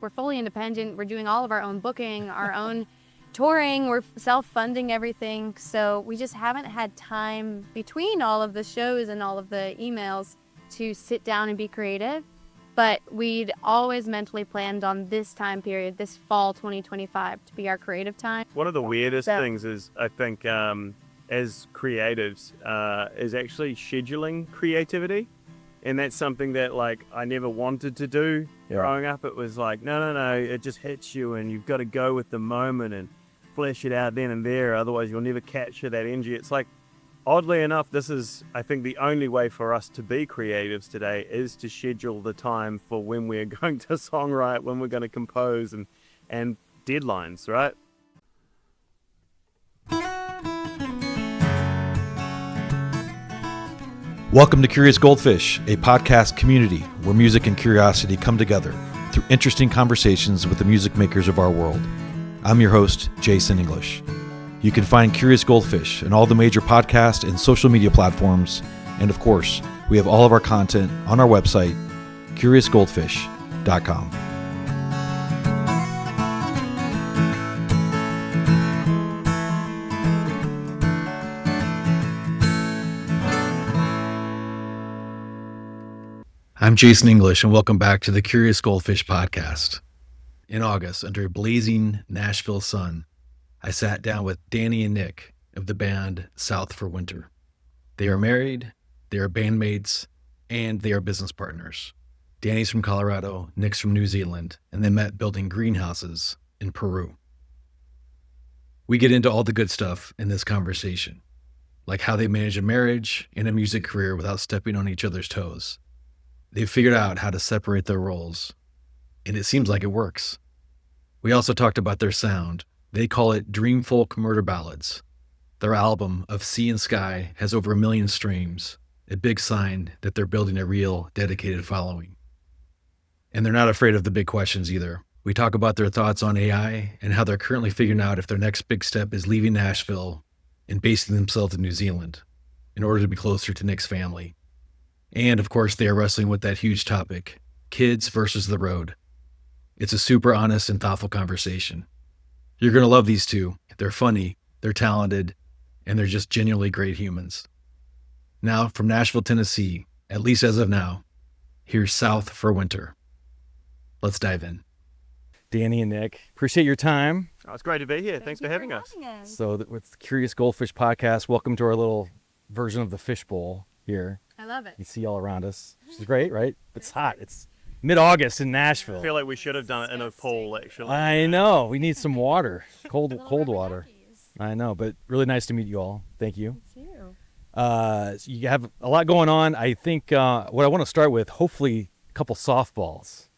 we're fully independent. We're doing all of our own booking, our own touring. We're self-funding everything. So we just haven't had time between all of the shows and all of the emails to sit down and be creative. But we'd always mentally planned on this time period, this fall 2025, to be our creative time. One of the weirdest things is, I think, as creatives, is actually scheduling creativity. And that's something that, like, I never wanted to do growing up. It was like, no, it just hits you and you've got to go with the moment and flesh it out then and there. Otherwise, you'll never capture that energy. It's like, oddly enough, this is, I think, the only way for us to be creatives today is to schedule the time for when we're going to songwrite, when we're going to compose, and deadlines, right? Welcome to Curious Goldfish, a podcast community where music and curiosity come together through interesting conversations with the music makers of our world. I'm your host, Jason English. You can find Curious Goldfish on all the major podcast and social media platforms. And of course, we have all of our content on our website, curiousgoldfish.com. I'm Jason English, and welcome back to the Curious Goldfish Podcast. In August, under a blazing Nashville sun, I sat down with Dani and Nick of the band South for Winter. They are married, they are bandmates, and they are business partners. Dani's from Colorado, Nick's from New Zealand, and they met building greenhouses in Peru. We get into all the good stuff in this conversation, like how they manage a marriage and a music career without stepping on each other's toes. They've figured out how to separate their roles, and it seems like it works. We also talked about their sound. They call it Dream Folk Murder Ballads. Their album, Of Sea and Sky, has over 1 million streams, a big sign that they're building a real, dedicated following. And they're not afraid of the big questions either. We talk about their thoughts on AI and how they're currently figuring out if their next big step is leaving Nashville and basing themselves in New Zealand in order to be closer to Nick's family. And of course, they are wrestling with that huge topic, kids versus the road. It's a super honest and thoughtful conversation. You're going to love these two. They're funny, they're talented, and they're just genuinely great humans. Now, from Nashville, Tennessee, at least as of now, here's South for Winter. Let's dive in. Dani and Nick, appreciate your time. Oh, it's great to be here. Thanks for having us. So with the Curious Goldfish Podcast, welcome to our little version of the fishbowl here. I love it. You see all around us, which is great, right? It's hot. It's mid-August in Nashville. I feel like we should have done it in a pool, actually. I know. We need some water, cold water. I know, but really nice to meet you all. Thank you. Me too. So you have a lot going on. I think what I want to start with, hopefully a couple softballs,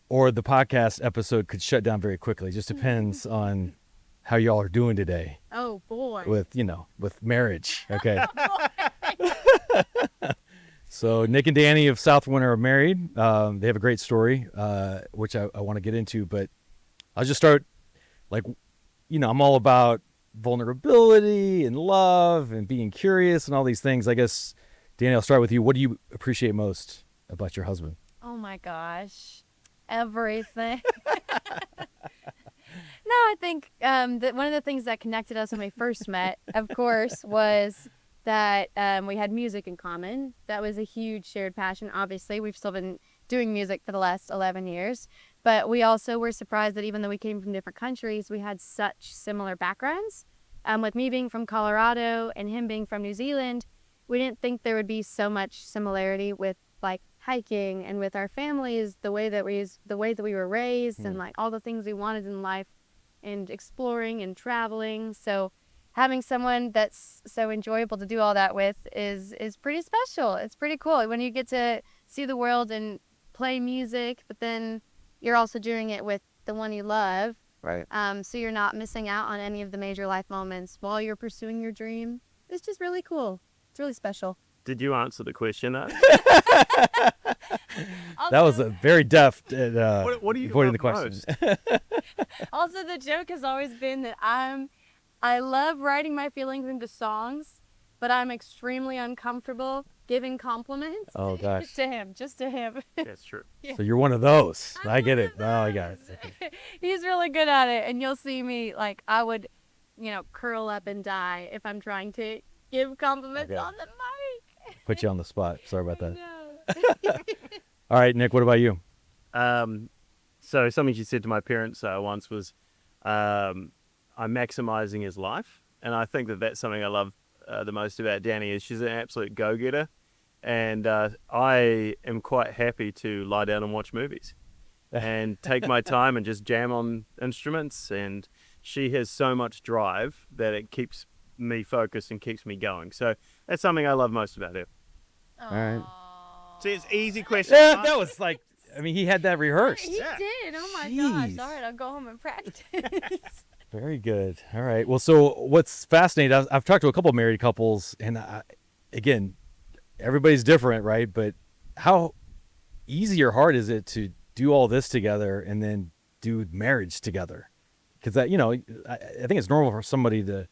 or the podcast episode could shut down very quickly. It just depends on how y'all are doing today. Oh, boy. With marriage. Okay. So Nick and Dani of South Winter are married. They have a great story, which I want to get into, but I'll just start I'm all about vulnerability and love and being curious and all these things. I guess, Dani, I'll start with you. What do you appreciate most about your husband? Oh my gosh. Everything. No, I think that one of the things that connected us when we first met, of course, was that we had music in common. That was a huge shared passion. Obviously, we've still been doing music for the last 11 years, but we also were surprised that even though we came from different countries, we had such similar backgrounds. With me being from Colorado and him being from New Zealand, we didn't think there would be so much similarity with like hiking and with our families, the way that we were raised, and like all the things we wanted in life, and exploring and traveling. So having someone that's so enjoyable to do all that with is pretty special. It's pretty cool when you get to see the world and play music, but then you're also doing it with the one you love. Right. So you're not missing out on any of the major life moments while you're pursuing your dream. It's just really cool. It's really special. Did you answer the question, though? That was a very deft what do you avoiding the love question. Also, the joke has always been that I love writing my feelings into songs, but I'm extremely uncomfortable giving compliments Oh gosh. to him, just to him. That's true. Yeah. So you're one of those. I'm I get one it. of Oh, I got those. it. He's really good at it, and you'll see me, like, I would, curl up and die if I'm trying to give compliments Okay. on the mic. Put you on the spot. Sorry about that. No. All right, Nick, what about you? So something she said to my parents once was, I'm maximizing his life. And I think that that's something I love the most about Dani is she's an absolute go-getter. And I am quite happy to lie down and watch movies and take my time and just jam on instruments. And she has so much drive that it keeps me focused and keeps me going. So that's something I love most about her. All right. See, it's easy question. Yeah, that was like, I mean, he had that rehearsed. He Yeah. did. Oh my Jeez. gosh. All right, I'll go home and practice. Very good. All right. Well, so what's fascinating, I've talked to a couple of married couples, and again, everybody's different, right? But how easy or hard is it to do all this together and then do marriage together? Because that, I think it's normal for somebody to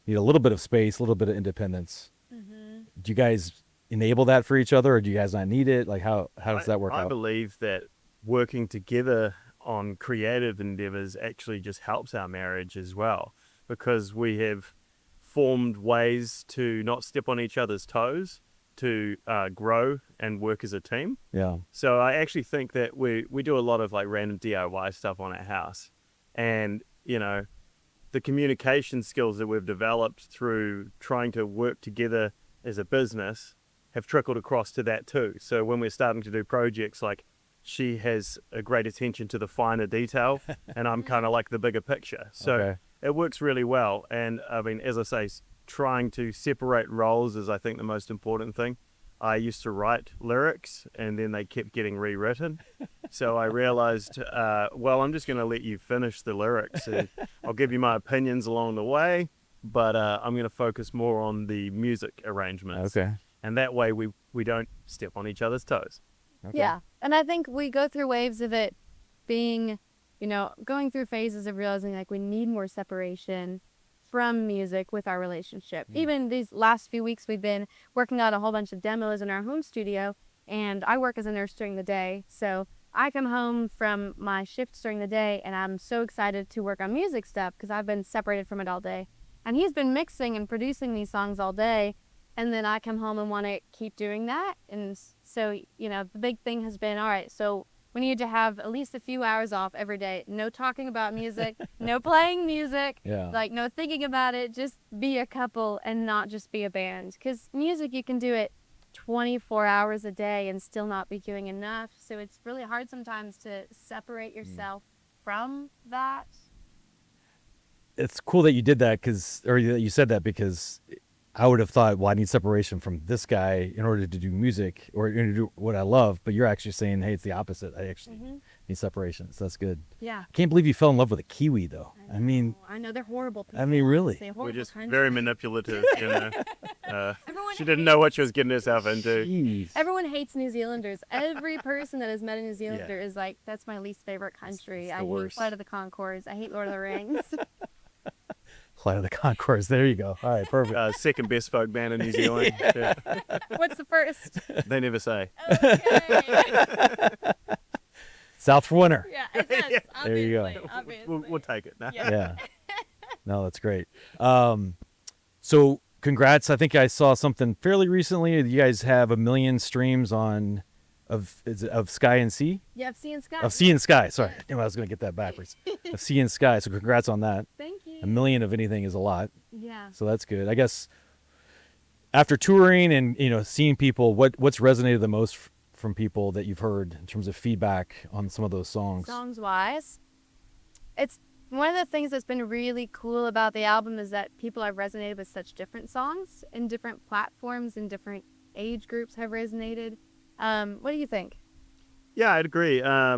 need a little bit of space, a little bit of independence. Mm-hmm. Do you guys enable that for each other, or do you guys not need it? Like, how does that work I out? believe that working together on creative endeavors actually just helps our marriage as well, because we have formed ways to not step on each other's toes, to grow and work as a team. Yeah. So I actually think that we do a lot of like random DIY stuff on our house, and the communication skills that we've developed through trying to work together as a business have trickled across to that too. So when we're starting to do projects, like, she has a great attention to the finer detail and I'm kind of like the bigger picture. So Okay. it works really well. And I mean, as I say, trying to separate roles is, I think, the most important thing. I used to write lyrics and then they kept getting rewritten. So I realized, well, I'm just going to let you finish the lyrics. I'll give you my opinions along the way, but I'm going to focus more on the music arrangements. Okay. And that way we don't step on each other's toes. Okay. Yeah. And I think we go through waves of it being, going through phases of realizing like we need more separation from music with our relationship. Even these last few weeks, we've been working out a whole bunch of demos in our home studio, and I work as a nurse during the day. So I come home from my shifts during the day, and I'm so excited to work on music stuff because I've been separated from it all day. And he's been mixing and producing these songs all day. And then I come home and want to keep doing that. And so, the big thing has been, all right, so we need to have at least a few hours off every day. No talking about music, no playing music, Yeah. like no thinking about it. Just be a couple and not just be a band. Because music, you can do it 24 hours a day and still not be doing enough. So it's really hard sometimes to separate yourself from that. It's cool that you did that or that you said that, because I would have thought, well, I need separation from this guy in order to do music or to do what I love. But you're actually saying, hey, it's the opposite. I actually need separation. So that's good. Yeah. I can't believe you fell in love with a Kiwi, though. I mean, I know they're horrible people. I mean, really. They're We're horrible just country. very manipulative, Everyone she didn't know what she was getting herself into. Jeez. Everyone hates New Zealanders. Every person that has met a New Zealander is like, that's my least favorite country. It's the I hate worst. Flight of the Conchords. I hate Lord of the Rings. Flight of the Conchords. There you go. All right, perfect. Second best folk band in New Zealand. Yeah. What's the first? They never say. Okay. South for winter. Yeah, it does. There you go. Obviously, obviously. We'll take it. No? Yeah. Yeah. No, that's great. So congrats. I think I saw something fairly recently. You guys have 1 million streams of Sky and Sea? Yeah, Sea and Sky. Of Sea and Sky. Sorry. I knew I was going to get that backwards. Of Sea and Sky. So congrats on that. Thank you. 1 million of anything is a lot. Yeah. So that's good. I guess after touring and, seeing people, what's resonated the most from people that you've heard in terms of feedback on some of those songs? Songs wise, it's one of the things that's been really cool about the album is that people have resonated with such different songs and different platforms and different age groups have resonated. What do you think? Yeah, I'd agree. I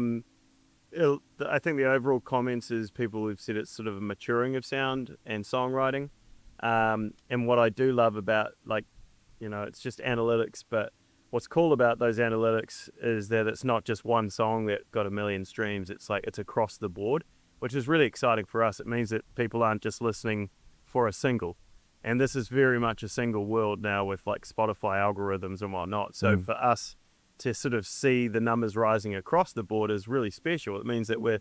think the overall comments is people who've said it's sort of a maturing of sound and songwriting. And what I do love about, it's just analytics, but what's cool about those analytics is that it's not just one song that got 1 million streams. It's across the board, which is really exciting for us. It means that people aren't just listening for a single. And this is very much a single world now with like Spotify algorithms and whatnot. So for us to sort of see the numbers rising across the board is really special. It means that we're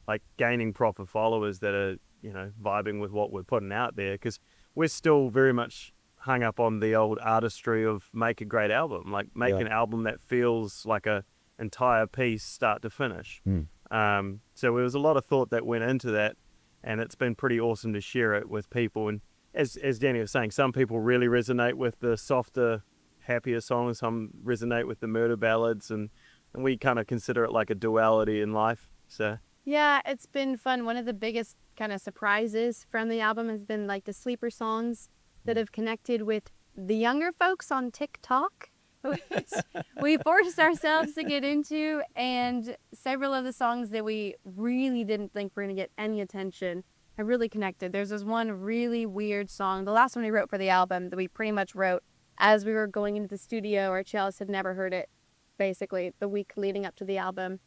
like gaining proper followers that are, you know, vibing with what we're putting out there, because we're still very much hung up on the old artistry of make a great album, like make an album that feels like a entire piece start to finish. So there was a lot of thought that went into that, and it's been pretty awesome to share it with people. And as Danny was saying, some people really resonate with the softer, happier songs, some resonate with the murder ballads, and we kind of consider it like a duality in life. So yeah, it's been fun. One of the biggest kind of surprises from the album has been like the sleeper songs that have connected with the younger folks on TikTok, which we forced ourselves to get into, and several of the songs that we really didn't think were going to get any attention have really connected. There's this one really weird song, the last one we wrote for the album, that we pretty much wrote as we were going into the studio. Our cellist had never heard it, basically, the week leading up to the album.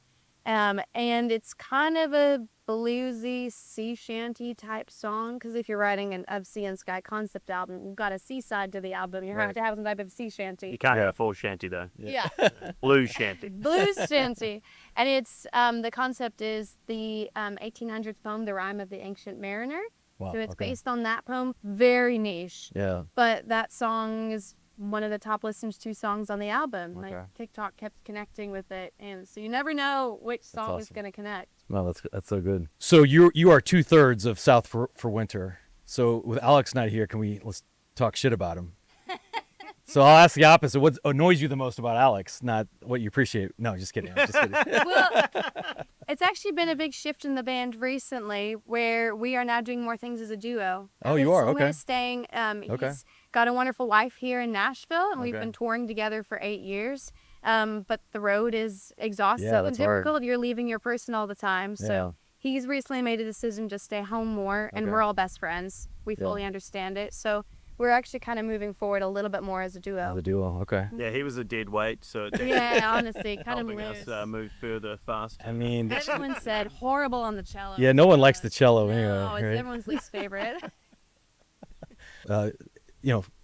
And it's kind of a bluesy sea shanty type song, because if you're writing an Of Sea and Sky concept album, you've got a seaside to the album. You have to have some type of sea shanty. you can't have a full shanty though. Yeah. Blues shanty. Blues shanty. And it's the concept is the 1800s poem, The Rime of the Ancient Mariner. Wow, So it's okay. based on that poem. Very niche. Yeah. But that song is one of the top listened to songs on the album. Okay. Like TikTok kept connecting with it, and so you never know which song is awesome. going to connect. No, that's so good. So you are 2/3 of South for Winter. So with Alex not here, let's talk shit about him. So I'll ask the opposite. What annoys you the most about Alex? Not what you appreciate. No, just kidding. I'm just kidding. Well, it's actually been a big shift in the band recently, where we are now doing more things as a duo. Oh, you are? Okay. Is staying. Okay. He's got a wonderful wife here in Nashville, and we've Okay. been touring together for 8 years. But the road is exhausting Yeah, and that's hard. difficult. You're leaving your person all the time. So Yeah. he's recently made a decision to stay home more, and Okay. we're all best friends. We Yeah. fully understand it. So we're actually kind of moving forward a little bit more as a duo. The duo. Okay. Yeah, he was a dead weight, so it's Yeah, honestly, kind of helping loose. us move further faster. I mean, Everyone said horrible on the cello. yeah, no one likes the cello No, anyway. it's Right? everyone's least favorite.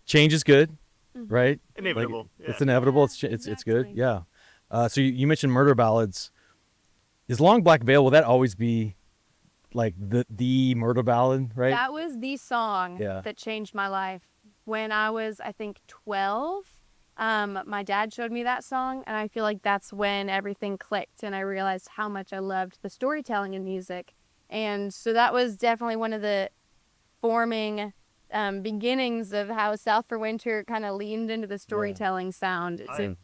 Change is good, right? Inevitable. Like, yeah. It's inevitable. It's good. Exactly. Yeah. So you mentioned murder ballads. Is Long Black Veil, will that always be like the murder ballad, right? That was the song Yeah. that changed my life. When I was, I think, 12, my dad showed me that song, and I feel like that's when everything clicked, and I realized how much I loved the storytelling in music. And so that was definitely one of the forming beginnings of how South for Winter kind of leaned into the storytelling sound. I think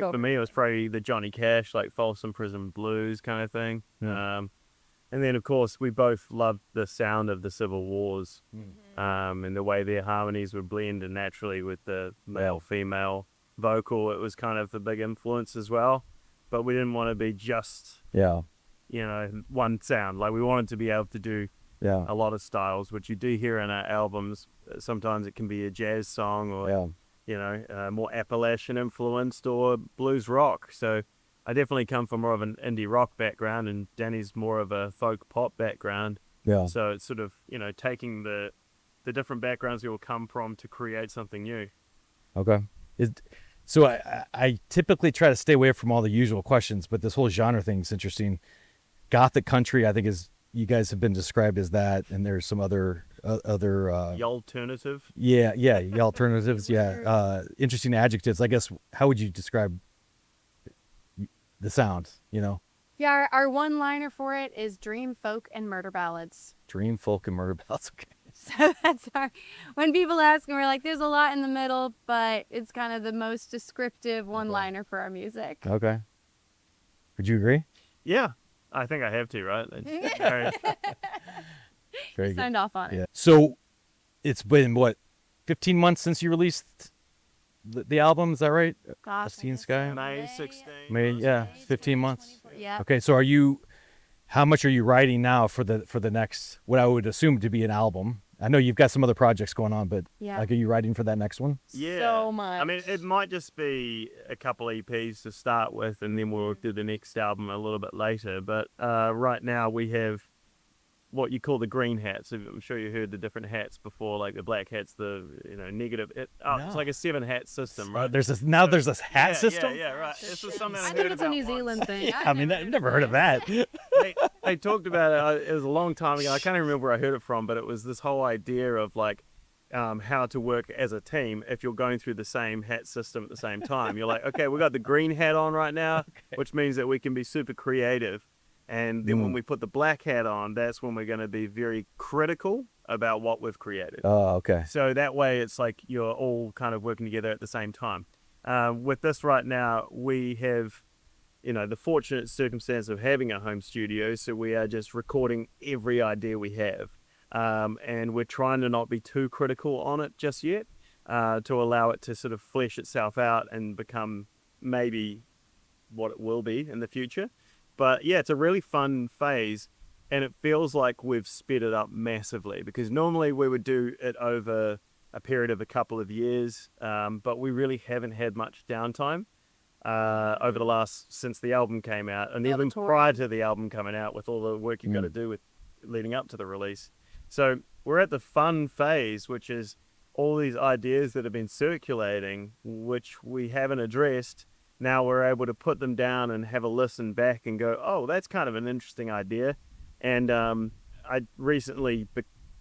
for me it was probably the Johnny Cash, like Folsom Prison Blues kind of thing. Yeah. And then, of course, we both loved the sound of the Civil Wars, and the way their harmonies would blend in naturally with the male-female vocal. It was kind of a big influence as well. But we didn't want to be just, Yeah. one sound. Like, we wanted to be able to do Yeah. a lot of styles, which you do hear in our albums. Sometimes it can be a jazz song or, Yeah. more Appalachian influenced or blues rock. So I definitely come from more of an indie rock background, and Danny's more of a folk pop background. Yeah. So it's sort of, taking the different backgrounds you will come from to create something new. Okay. So I typically try to stay away from all the usual questions, but this whole genre thing is interesting. Gothic country, I think, is you guys have been described as that, and there's some other The alternative. the alternatives. Yeah. Interesting adjectives. I guess, how would you describe the sound? Yeah, our one-liner for it is dream, folk, and murder ballads. Dream, folk, and murder ballads. Okay. So that's when people ask, and we're like, there's a lot in the middle, but it's kind of the most descriptive one-liner for our music. Okay. Would you agree? Yeah, I think I have to, right? Very- Very good. Signed off on it. Yeah. So it's been what, 15 months since you released the album? Is that right? Gosh, Of Sea and I guess Sky? May 16. May, yeah, 15 months. Yeah. Okay, so how much are you writing now for the next, what I would assume to be an album? I know you've got some other projects going on, but Yeah. like, are you writing for that next one? Yeah. So much. I mean, it might just be a couple EPs to start with, and then we'll do the next album a little bit later. But right now we have what you call the green hats. I'm sure you heard the different hats before, like the black hats, the negative. It's No. like a 7-hat system, right? There's this hat system. Yeah, right. This is something I I think heard it's a about New once. Zealand thing. I mean, I've never heard of that. They talked about it. It was a long time ago. I can't even remember where I heard it from, but it was this whole idea of like how to work as a team if you're going through the same hat system at the same time. You're like, okay, we got the green hat on right now, which means that we can be super creative. And then when we put the black hat on, that's when we're going to be very critical about what we've created. Oh, okay. So that way it's like you're all kind of working together at the same time. With this right now, we have, the fortunate circumstance of having a home studio. So we are just recording every idea we have. And we're trying to not be too critical on it just yet, to allow it to sort of flesh itself out and become maybe what it will be in the future. But yeah, it's a really fun phase, and it feels like we've sped it up massively, because normally we would do it over a period of a couple of years, but we really haven't had much downtime over the since the album came out, and even prior to the album coming out, with all the work you've got to do with leading up to the release. So we're at the fun phase, which is all these ideas that have been circulating, which we haven't addressed. Now we're able to put them down and have a listen back and go, oh, that's kind of an interesting idea. And I recently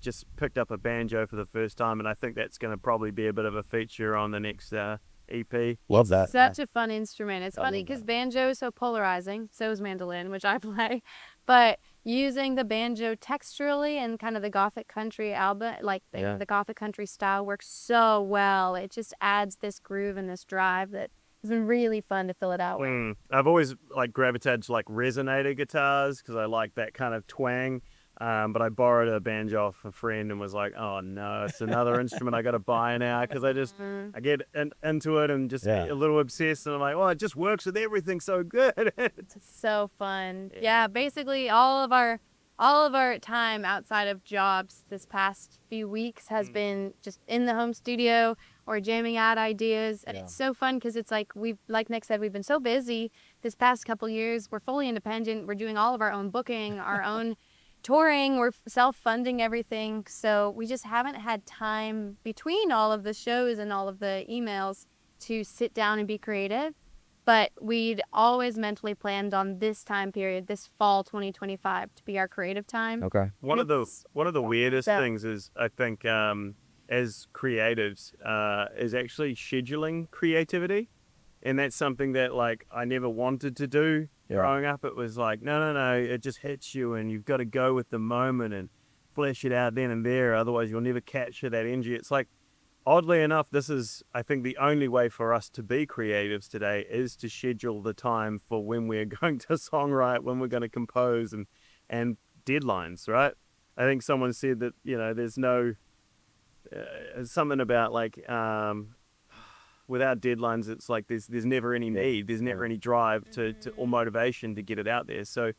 just picked up a banjo for the first time, and I think that's going to probably be a bit of a feature on the next EP. Love that. Such a fun instrument. It's funny because banjo is so polarizing. So is mandolin, which I play. But using the banjo texturally and kind of the Gothic country album, like the Gothic country style, works so well. It just adds this groove and this drive that it's been really fun to fill it out with. I've always gravitated to resonator guitars because I like that kind of twang. But I borrowed a banjo off a friend and was like, oh no, it's another instrument I got to buy now, because I get into it and just get a little obsessed, and I'm like, well, it just works with everything so good. It's so fun. Yeah, basically all of our time outside of jobs this past few weeks has been just in the home studio or jamming out ideas, and it's so fun because it's like Nick said, we've been so busy this past couple years. We're fully independent. We're doing all of our own booking, our own touring, we're self-funding everything, so we just haven't had time between all of the shows and all of the emails to sit down and be creative. But we'd always mentally planned on this time period, this fall 2025, to be our creative time. Okay. One of the weirdest things is, I think, as creatives, is actually scheduling creativity, and that's something that I never wanted to do. Growing up, it was like, no, it just hits you, and you've got to go with the moment and flesh it out then and there. Otherwise, you'll never capture that energy. It's like, oddly enough, this is, I think, the only way for us to be creatives today is to schedule the time for when we're going to songwrite, when we're going to compose, and deadlines, right? I think someone said that, there's no, something about without deadlines, it's like there's never any need, there's never any drive to or motivation to get it out there. So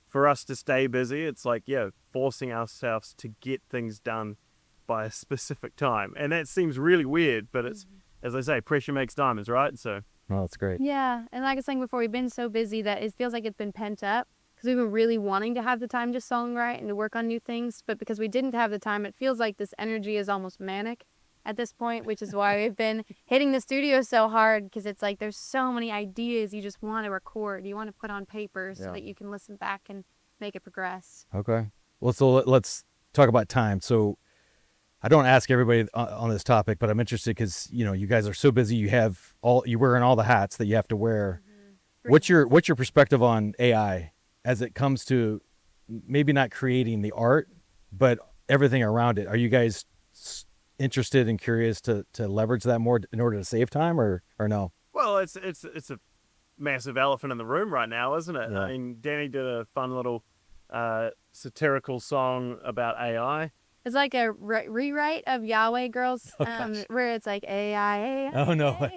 for us to stay busy, it's like, forcing ourselves to get things done by a specific time. And that seems really weird, but it's, as I say, pressure makes diamonds, right? So. Oh, that's great. Yeah, and like I was saying before, we've been so busy that it feels like it's been pent up, because we've been really wanting to have the time to songwrite and to work on new things, but because we didn't have the time, it feels like this energy is almost manic at this point, which is why we've been hitting the studio so hard, because it's like there's so many ideas you just want to record, you want to put on paper so that you can listen back and make it progress. Okay. Well, so let's talk about time. So I don't ask everybody on this topic, but I'm interested because, you guys are so busy. You're wearing all the hats that you have to wear. What's your perspective on AI as it comes to maybe not creating the art, but everything around it? Are you guys interested and curious to leverage that more in order to save time, or no? Well, it's a massive elephant in the room right now, isn't it? Yeah. I mean, Danny did a fun little satirical song about AI. It's like a rewrite of Yahweh Girls, where it's like AI. Oh, no.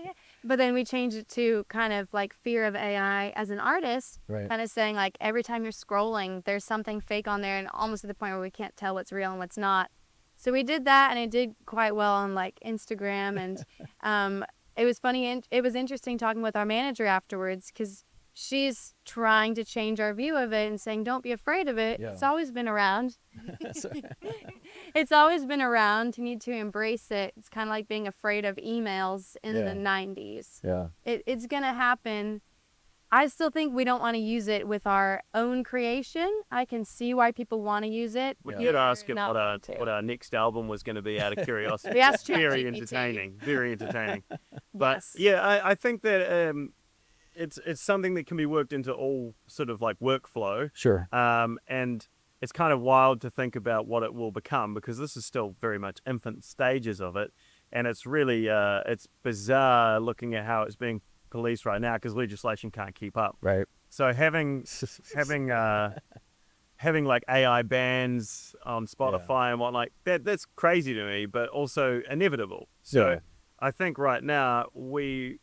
But then we changed it to kind of like fear of AI as an artist, Right. kind of saying like every time you're scrolling, there's something fake on there, and almost to the point where we can't tell what's real and what's not. So we did that, and it did quite well on Instagram, and it was funny, and it was interesting talking with our manager afterwards, because she's trying to change our view of it and saying, don't be afraid of it. Yeah. It's always been around. It's always been around. You need to embrace it. It's kind of like being afraid of emails in the 90s. Yeah. It's going to happen. I still think we don't want to use it with our own creation. I can see why people want to use it. We Yeah. did ask him Not what our next album was going to be out of curiosity. We asked Very ChatGPT. entertaining. Very entertaining. But Yes. yeah, I think that it's something that can be worked into all sort of like workflow. Sure. And it's kind of wild to think about what it will become, because this is still very much infant stages of it. And it's really, it's bizarre looking at how it's being policed right now, because legislation can't keep up. Right. So having like AI bans on Spotify and whatnot, that's crazy to me, but also inevitable. So Yeah. I think right now we're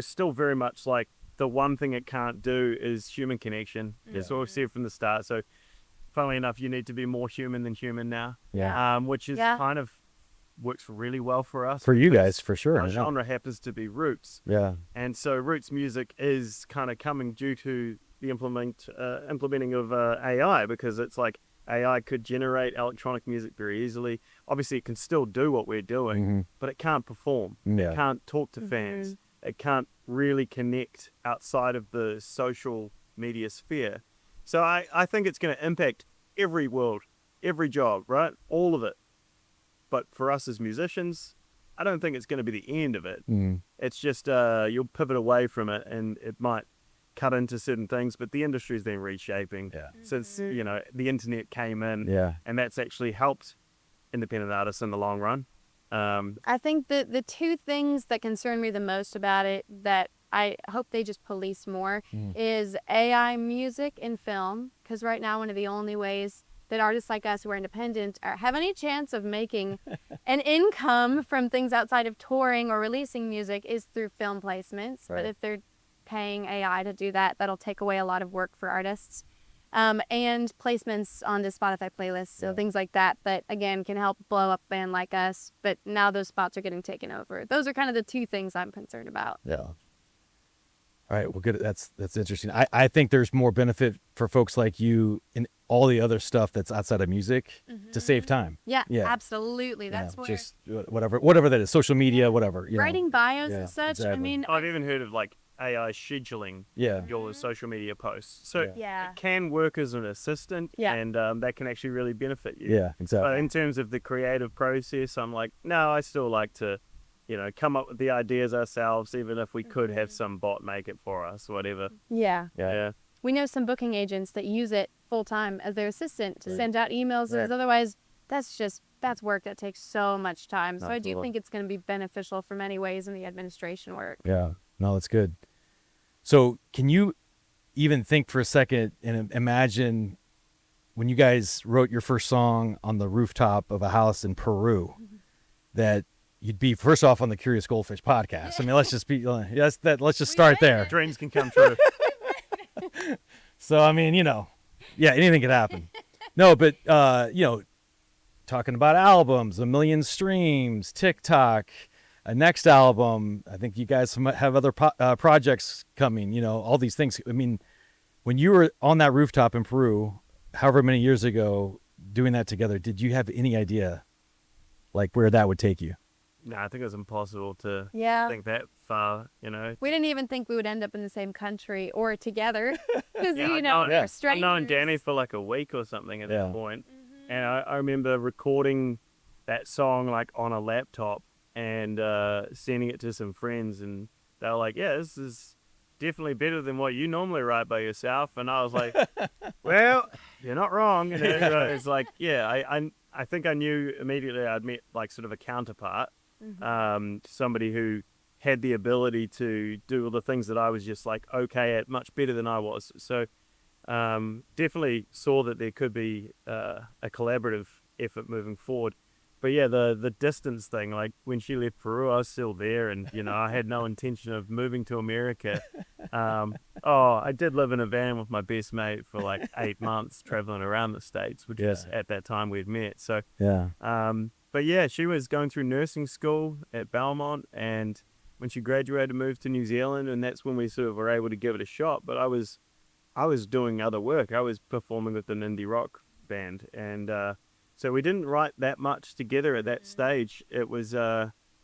still very much like the one thing it can't do is human connection. That's what we've said from the start. So funnily enough, you need to be more human than human now. Yeah. Which is Yeah. kind of works really well for us. For you because guys, for sure. Our I know. genre happens to be roots. Yeah. And so roots music is kind of coming due to the implementing of AI, because it's like AI could generate electronic music very easily. Obviously, it can still do what we're doing, but it can't perform. Yeah. It can't talk to fans. It can't really connect outside of the social media sphere. So I think it's going to impact every world, every job, right? All of it. But for us as musicians, I don't think it's going to be the end of it. It's just you'll pivot away from it, and it might cut into certain things. But the industry's been reshaping since the internet came in, and that's actually helped independent artists in the long run. I think the two things that concern me the most about it, that I hope they just police more, is AI music and film. Because right now, one of the only ways that artists like us who are independent have any chance of making an income from things outside of touring or releasing music is through film placements. Right. But if they're paying AI to do that, that'll take away a lot of work for artists. And placements on the Spotify playlists, so things like that again can help blow up a band like us. But now those spots are getting taken over. Those are kind of the two things I'm concerned about. Yeah. All right. Well, good. That's interesting. I think there's more benefit for folks like you in all the other stuff that's outside of music to save time. Yeah, Yeah. absolutely. That's where just whatever that is, social media, whatever. You know. writing bios Yeah, and such. exactly. I mean, I've even heard of like AI scheduling your social media posts. So Yeah. it can work as an assistant, Yeah. and that can actually really benefit you. Yeah, exactly. But in terms of the creative process, I'm like, no, I still like to, come up with the ideas ourselves, even if we could have some bot make it for us, whatever. yeah. Yeah. We know some booking agents that use it full time as their assistant to send out emails. Right. Because otherwise, that's work that takes so much time. So I do Absolutely. think it's going to be beneficial for many ways in the administration work. Yeah. No, that's good. So can you even think for a second and imagine when you guys wrote your first song on the rooftop of a house in Peru, that you'd be first off on the Curious Goldfish podcast. I mean, let's just let's just start there. Dreams can come true. So, I mean, anything could happen. No, but, talking about albums, 1 million streams, TikTok, a next album. I think you guys have other projects coming, all these things. I mean, when you were on that rooftop in Peru, however many years ago, doing that together, did you have any idea like where that would take you? No, I think it was impossible to Yeah. think that far, We didn't even think we would end up in the same country or together. Because, Yeah, we're I've strangers. known Danny for like a week or something at that point. And I remember recording that song like on a laptop and sending it to some friends, and they were like, yeah, this is definitely better than what you normally write by yourself. And I was like, well, you're not wrong. So it's like, I think I knew immediately I'd met like sort of a counterpart, somebody who had the ability to do all the things that I was just like okay at, much better than I was. So definitely saw that there could be a collaborative effort moving forward. But yeah, the distance thing, like when she left Peru, I was still there, and I had no intention of moving to America. I did live in a van with my best mate for like 8 months, traveling around the States, which was at that time we'd met. So but yeah, she was going through nursing school at Belmont, and when she graduated, moved to New Zealand, and that's when we sort of were able to give it a shot. But I was doing other work. I was performing with an indie rock band, and so we didn't write that much together at that stage. It was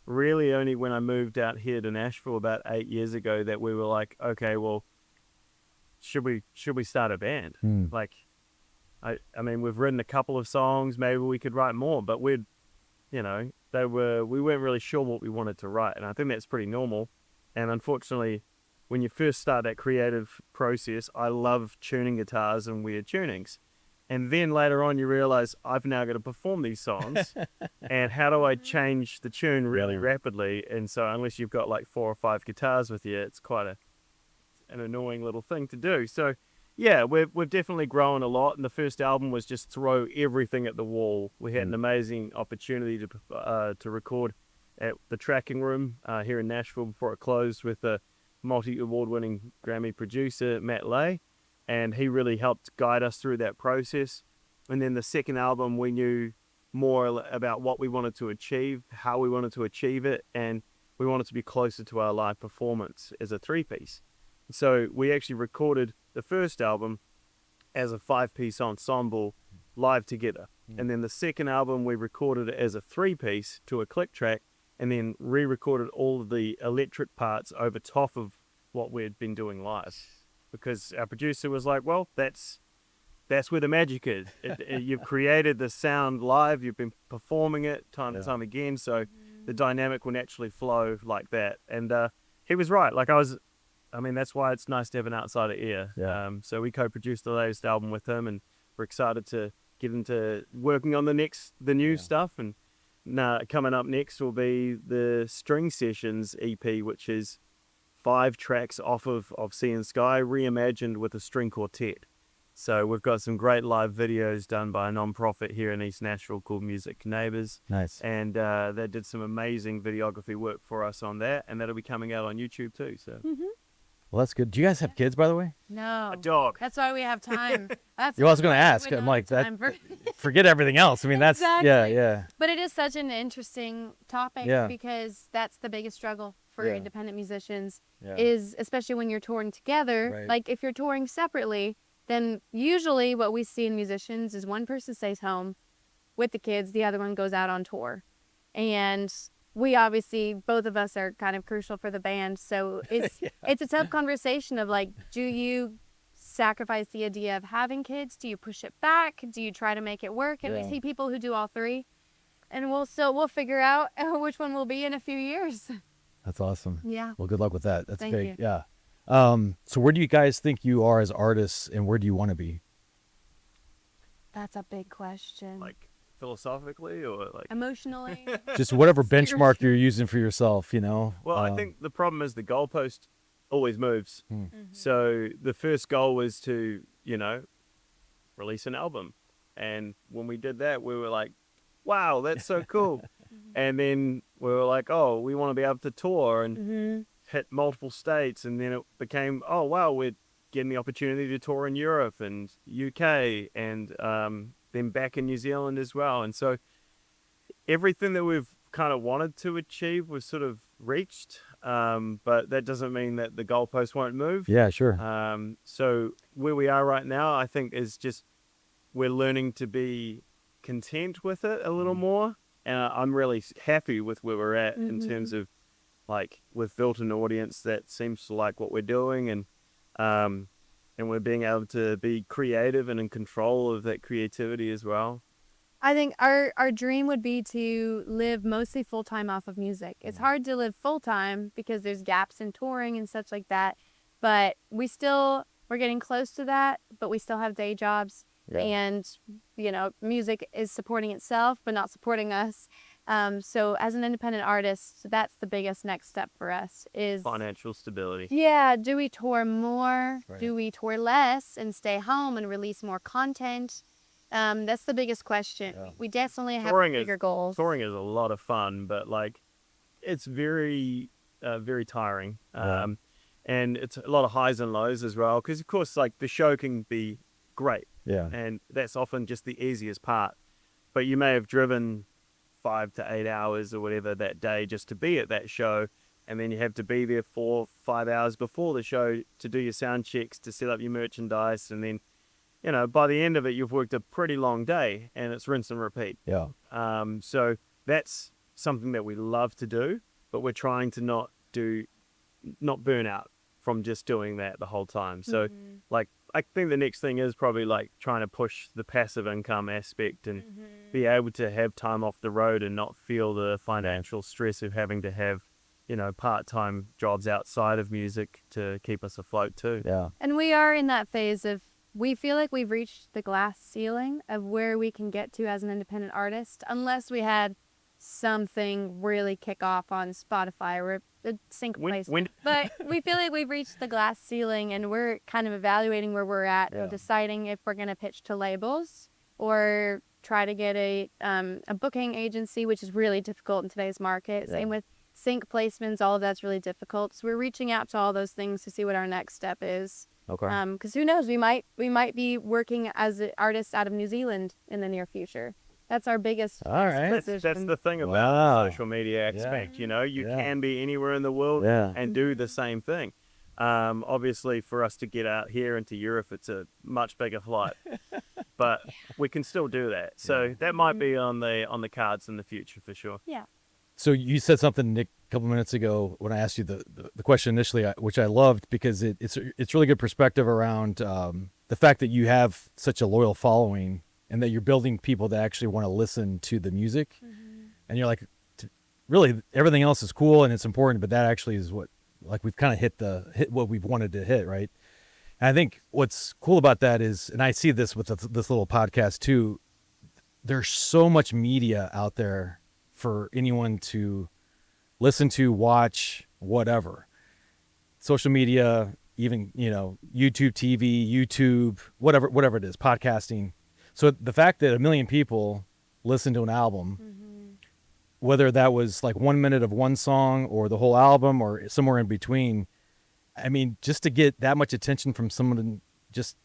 really only when I moved out here to Nashville about 8 years ago that we were like, okay, well, should we start a band? Like, I mean, we've written a couple of songs, maybe we could write more, but we weren't really sure what we wanted to write, and I think that's pretty normal. And unfortunately, when you first start that creative process, I love tuning guitars and weird tunings. And then later on, you realize I've now got to perform these songs. And how do I change the tune really rapidly? And so unless you've got like 4 or 5 guitars with you, it's quite an annoying little thing to do. So yeah, we've definitely grown a lot. And the first album was just throw everything at the wall. We had an amazing opportunity to record at the Tracking Room here in Nashville before it closed with a multi-award-winning Grammy producer, Matt Lay. And he really helped guide us through that process. And then the second album, we knew more about what we wanted to achieve, how we wanted to achieve it, and we wanted to be closer to our live performance as a 3-piece. So we actually recorded the first album as a 5-piece ensemble live together. And then the second album, we recorded it as a 3-piece to a click track, and then re-recorded all of the electric parts over top of what we had been doing live. Because our producer was like, well, that's where the magic is. You've created the sound live, you've been performing it time and time again, so the dynamic will naturally flow like that. And he was right. Like that's why it's nice to have an outsider ear. Yeah. So we co-produced the latest album with him, and we're excited to get into working on the new stuff. And coming up next will be the String Sessions EP, which is 5 tracks off of Sea and Sky, reimagined with a string quartet. So we've got some great live videos done by a non-profit here in East Nashville called Music Neighbors. Nice. And they did some amazing videography work for us on that, and that'll be coming out on YouTube too. So. Well, that's good. Do you guys have kids, by the way? No. A dog. That's why we have time. That's I was going to why ask. we I'm don't like, have that. time for- Forget everything else. I mean, that's Exactly. yeah. But it is such an interesting topic because that's the biggest struggle for independent musicians is, especially when you're touring together. Right. Like if you're touring separately, then usually what we see in musicians is one person stays home with the kids, the other one goes out on tour. And we obviously, both of us are kind of crucial for the band. So it's it's a tough conversation of like, do you sacrifice the idea of having kids? Do you push it back? Do you try to make it work? And we see people who do all 3. And we'll figure out which one will be in a few years. That's awesome. Yeah. Well, good luck with that. That's Thank big. you. Yeah. So where do you guys think you are as artists, and where do you want to be? That's a big question. Like philosophically or like? Emotionally. Just whatever benchmark Spiritually. you're using for yourself, you know? Well, I think the problem is the goalpost always moves. So the first goal was to, release an album. And when we did that, we were like, wow, that's so cool. And then we were like, oh, we want to be able to tour and hit multiple states. And then it became, oh, wow, we're getting the opportunity to tour in Europe and UK and then back in New Zealand as well. And so everything that we've kind of wanted to achieve was sort of reached, but that doesn't mean that the goalpost won't move. Yeah, sure. So where we are right now, I think, is just we're learning to be content with it a little more. And I'm really happy with where we're at in terms of, like, we've built an audience that seems to like what we're doing, and we're being able to be creative and in control of that creativity as well. I think our dream would be to live mostly full-time off of music. It's hard to live full-time because there's gaps in touring and such like that. But we're getting close to that, but we still have day jobs. Yeah. And, music is supporting itself, but not supporting us. So as an independent artist, that's the biggest next step for us is financial stability. Yeah. Do we tour more? Right. Do we tour less and stay home and release more content? That's the biggest question. Yeah. We definitely have bigger goals. Touring is a lot of fun, but it's very, very tiring. And it's a lot of highs and lows as well. Because of course, the show can be great. Yeah. And that's often just the easiest part. But you may have driven 5 to 8 hours or whatever that day just to be at that show. And then you have to be there 4 or 5 hours before the show to do your sound checks, to set up your merchandise, and then by the end of it, you've worked a pretty long day, and it's rinse and repeat. Yeah. So that's something that we love to do, but we're trying to not burn out from just doing that the whole time. So like, I think the next thing is probably like trying to push the passive income aspect and be able to have time off the road and not feel the financial stress of having to have, part-time jobs outside of music to keep us afloat too. Yeah. And we are in that phase of, we feel like we've reached the glass ceiling of where we can get to as an independent artist, unless we had something really kick off on Spotify or a sync placement. But we feel like we've reached the glass ceiling, and we're kind of evaluating where we're at, or deciding if we're going to pitch to labels or try to get a booking agency, which is really difficult in today's market. Yeah. Same with sync placements, all of that's really difficult. So we're reaching out to all those things to see what our next step is. Okay. Because who knows, we might be working as artists out of New Zealand in the near future. That's our biggest. All right. That's the thing about Wow. the social media aspect. Yeah. You Yeah. can be anywhere in the world Yeah. and do the same thing. Obviously, for us to get out here into Europe, it's a much bigger flight, but we can still do that. So that might be on the cards in the future for sure. Yeah. So you said something, Nick, a couple minutes ago when I asked you the question initially, which I loved because it's really good perspective around the fact that you have such a loyal following and that you're building people that actually want to listen to the music. And you're like, really, everything else is cool and it's important, but that actually is what, like, we've kind of hit what we've wanted to hit, right? And I think what's cool about that is, and I see this with this little podcast too, there's so much media out there for anyone to listen to, watch, whatever. Social media, even, YouTube TV, YouTube, whatever it is, podcasting. So the fact that 1 million people listen to an album, whether that was like 1 minute of one song or the whole album or somewhere in between, I mean, just to get that much attention from someone just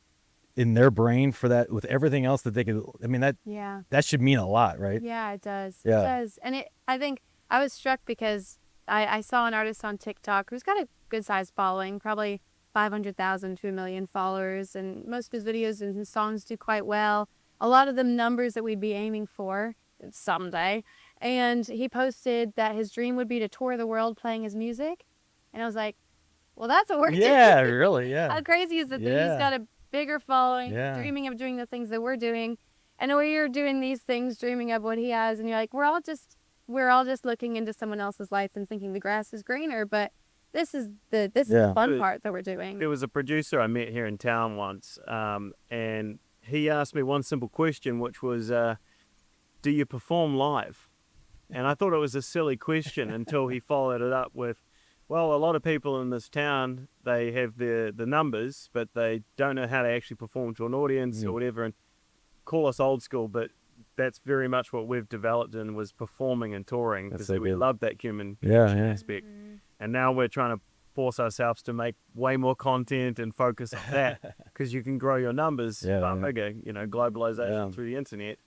in their brain for that, with everything else that they could, I mean, that should mean a lot, right? Yeah, it does. Yeah. It does. And I think I was struck because I saw an artist on TikTok who's got a good sized following, probably 500,000 to 1 million followers, and most of his videos and his songs do quite well. A lot of them numbers that we'd be aiming for someday. And he posted that his dream would be to tour the world playing his music. And I was like, well, that's what we're doing. Yeah, really, yeah. How crazy is it that he's got a bigger following, dreaming of doing the things that we're doing, and we're doing these things, dreaming of what he has, and you're like, we're all just looking into someone else's life and thinking the grass is greener, but this is the fun part that we're doing. There was a producer I met here in town once, and he asked me one simple question, which was, do you perform live? And I thought it was a silly question until he followed it up with, well, a lot of people in this town, they have the numbers, but they don't know how to actually perform to an audience or whatever, and call us old school, but that's very much what we've developed in, was performing and touring, because we love that human aspect. And now we're trying to force ourselves to make way more content and focus on that, because you can grow your numbers far bigger, globalization through the internet,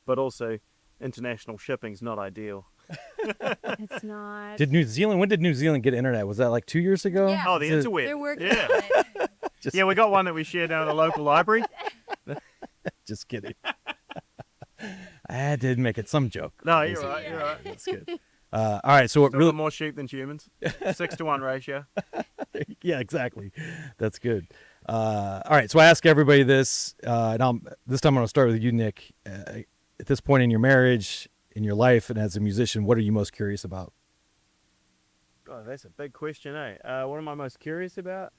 but also international shipping's not ideal. It's not. When did New Zealand get internet? Was that like 2 years ago? Yeah. Oh, the interweb. They're working on it. Yeah, we got one that we shared down at the local library. Just kidding. I did make it some joke. No, you're right. That's good. All right, so what Still really got more sheep than humans. 6-to-1 ratio. Yeah, exactly. That's good. All right, so I ask everybody this, and this time I'm going to start with you, Nick. At this point in your marriage, in your life, and as a musician, what are you most curious about? Oh, that's a big question, eh? What am I most curious about?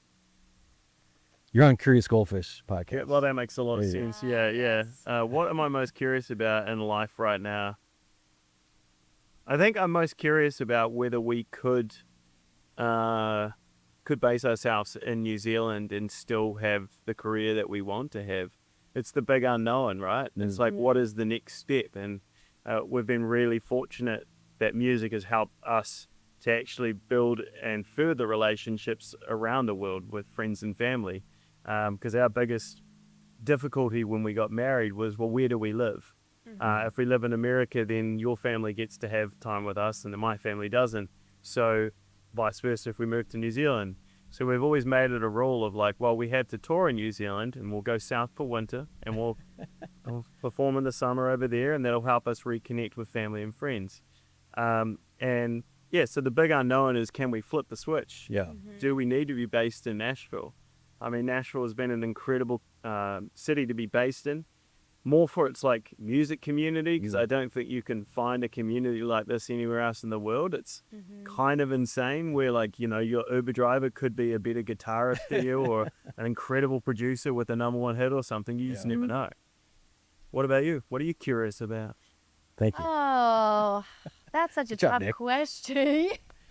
You're on Curious Goldfish Podcast. Yeah, well, that makes a lot of sense. Yeah. What am I most curious about in life right now? I think I'm most curious about whether we could base ourselves in New Zealand and still have the career that we want to have. It's the big unknown, right? It's like, what is the next step? And we've been really fortunate that music has helped us to actually build and further relationships around the world with friends and family. Because our biggest difficulty when we got married was, well, where do we live? If we live in America, then your family gets to have time with us and then my family doesn't. So vice versa if we move to New Zealand. So we've always made it a rule of like, well, we have to tour in New Zealand and we'll go south for winter and we'll perform in the summer over there, and that'll help us reconnect with family and friends. And yeah, so the big unknown is, can we flip the switch? Yeah. Do we need to be based in Nashville? I mean, Nashville has been an incredible city to be based in, more for its like music community, because I don't think you can find a community like this anywhere else in the world. It's kind of insane where like, you know, your Uber driver could be a better guitarist than you or an incredible producer with a #1 hit or something. You just never know. What about you? What are you curious about? Thank you. Oh, that's such a Good job, tough Nick. question.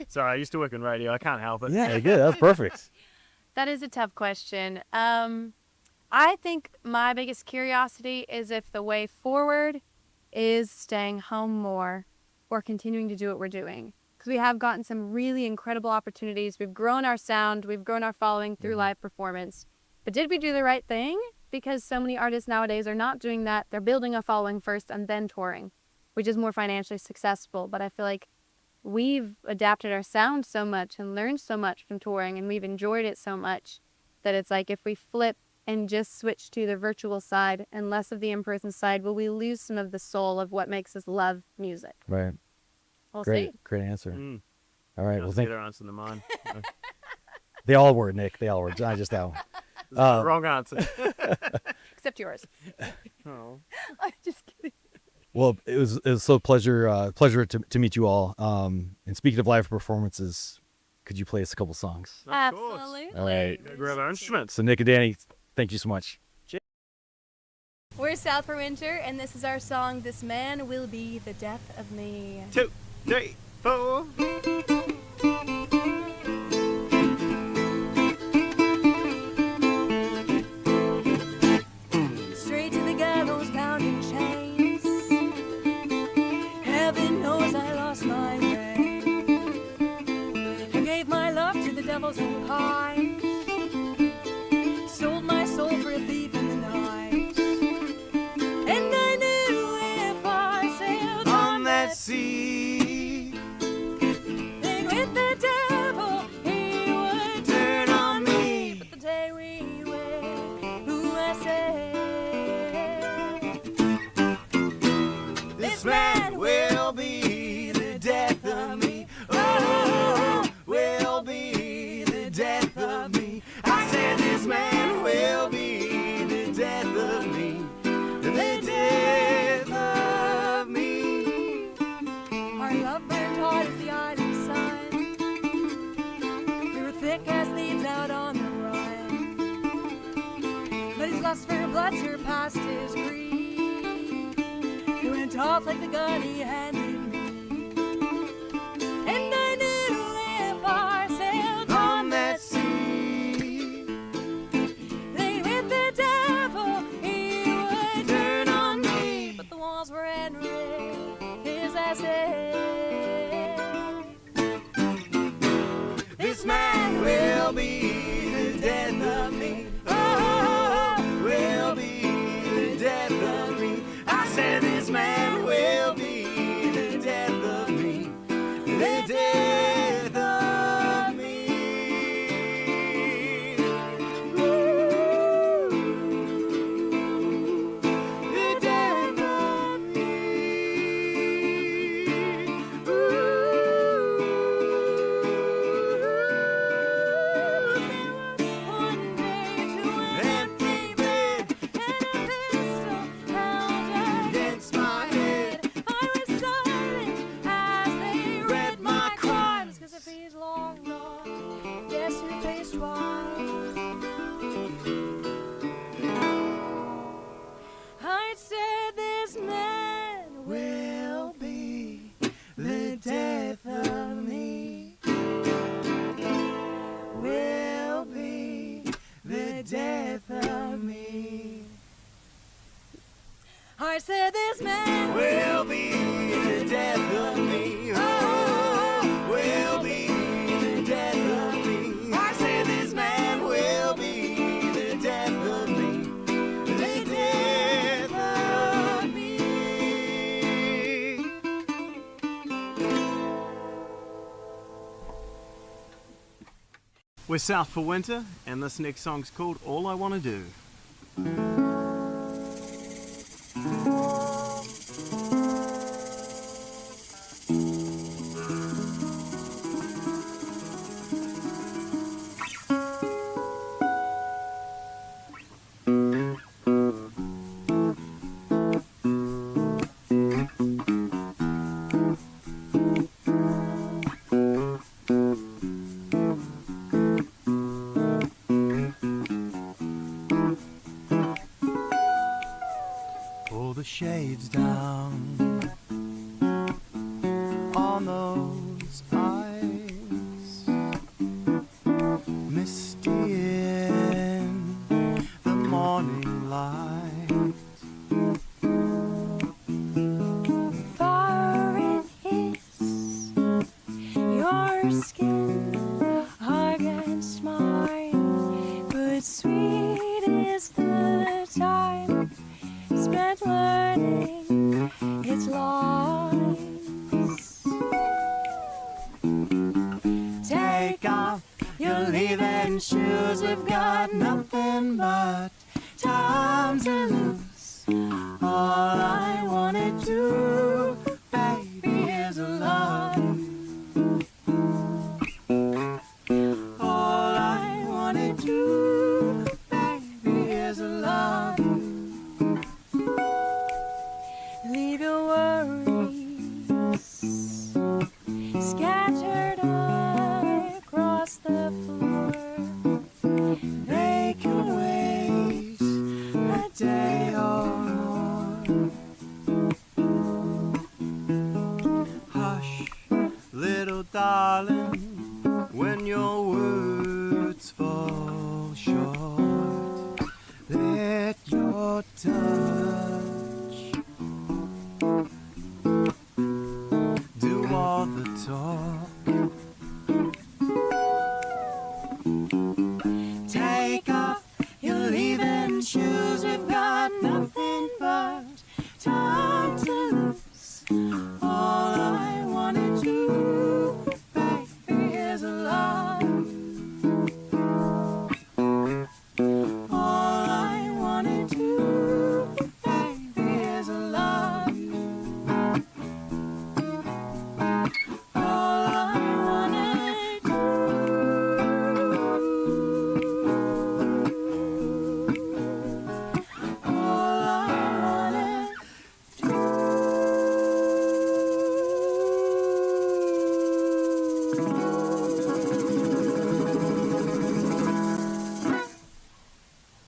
Sorry, I used to work in radio. I can't help it. Yeah, good. That was perfect. That is a tough question. I think my biggest curiosity is if the way forward is staying home more or continuing to do what we're doing. Because we have gotten some really incredible opportunities. We've grown our sound. We've grown our following through live performance. But did we do the right thing? Because so many artists nowadays are not doing that. They're building a following first and then touring, which is more financially successful. But I feel like we've adapted our sound so much and learned so much from touring, and we've enjoyed it so much that it's like if we flip and just switch to the virtual side and less of the in-person side, will we lose some of the soul of what makes us love music? Right. We'll Great. see. Great answer. Mm. All right. Well, thank Better answer than mine. They all were, Nick. They all were. Not just that one. Wrong answer. Except yours. Oh. I'm just kidding. Well, it was so pleasure to meet you all. And speaking of live performances, could you play us a couple songs? Of course. Absolutely. All right. Go grab our instruments. So Nick and Danny, thank you so much. We're South for Winter, and this is our song, This Man Will Be the Death of Me. 2, 3, 4. Straight to the gallows, bound in chains. Heaven knows I lost my way. I gave my love to the devil's own kind. Sold my soul for a thief in the night. And I knew if I sailed on that sea, then with the devil he would turn on me. But the day we wed, who I said, this man will be the death of me. Oh, will be the death of me. I said this man will be the death of me. The death of me. Our love burned hot as the island sun. We were thick as thieves out on the run. But his lust for blood surpassed his greed. He went off like the gun he handed me. And I knew if I sailed on that sea, then with the devil he would turn on me. But the walls were handwritten, as I said, this man will be the death of me. Oh, will be the death of me. I said this man will be the death of me. The death of me. Ooh, the death of me. One day to an empty bed and a pistol held against my head. I was silent as they read my crimes, 'cause if he's long gone, guess who pays twice? I said this man will be the death of me. Will be the death of me. I said this man will be the death of me. Oh, will be the death of me. I said this man will be the death of me. The death of me. We're south for winter, and this next song's called All I Wanna Do. Pull the shades down on those eyes, misty in the morning light. Far it is, your skin against mine, but sweet is the time spent learning its lines. Take off your leaving shoes, we've got nothing but time to lose. All I wanna do